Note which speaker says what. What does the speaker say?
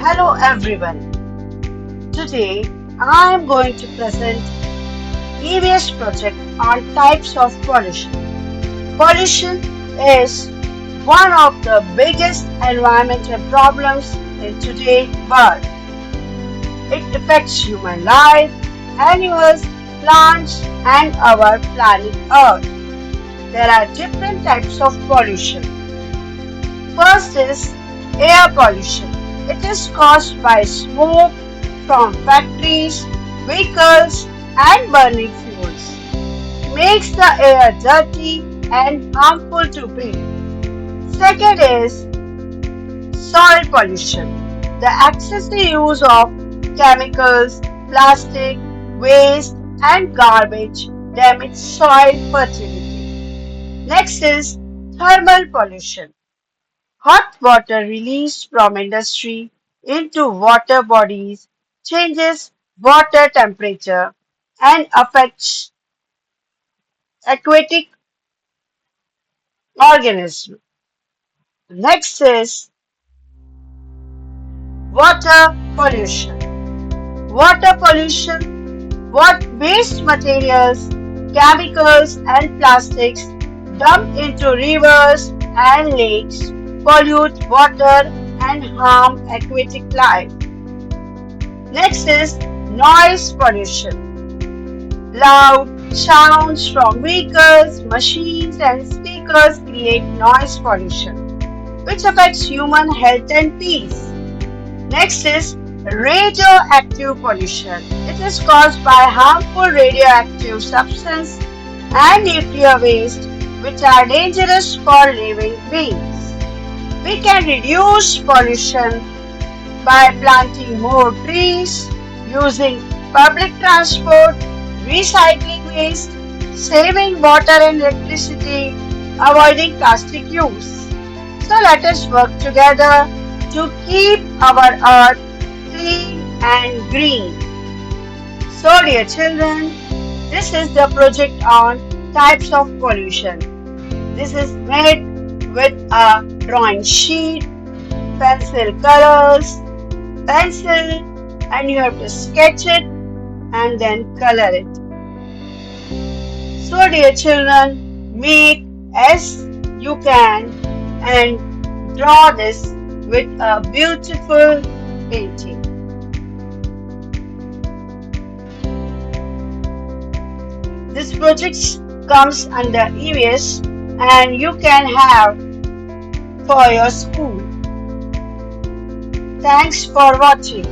Speaker 1: Hello everyone. Today I am going to present EVS project on types of pollution. Pollution is one of the biggest environmental problems in today's world. It affects human life, animals, plants and our planet Earth. There are different types of pollution. First is air pollution. It is caused by smoke from factories, vehicles, and burning fuels. It makes the air dirty and harmful to breathe. Second is soil pollution. The excessive use of chemicals, plastic, waste, and garbage damage soil fertility. Next is thermal pollution. Hot water released from industry into water bodies changes water temperature and affects aquatic organisms. Next is water pollution. Water pollution, what waste materials, chemicals and plastics dumped into rivers and lakes pollute water and harm aquatic life. Next is noise pollution. Loud sounds from vehicles, machines, and speakers create noise pollution, which affects human health and peace. Next is radioactive pollution. It is caused by harmful radioactive substance and nuclear waste, which are dangerous for living beings. We can reduce pollution by planting more trees, using public transport, recycling waste, saving water and electricity, avoiding plastic use. So let us work together to keep our earth clean and green. So dear children, this is the project on types of pollution. This is made with a drawing sheet, pencil colors, pencil, and you have to sketch it and then color it. So dear children, make as you can and draw this with a beautiful painting. This project comes under EVS and you can have for your school. Thanks for watching.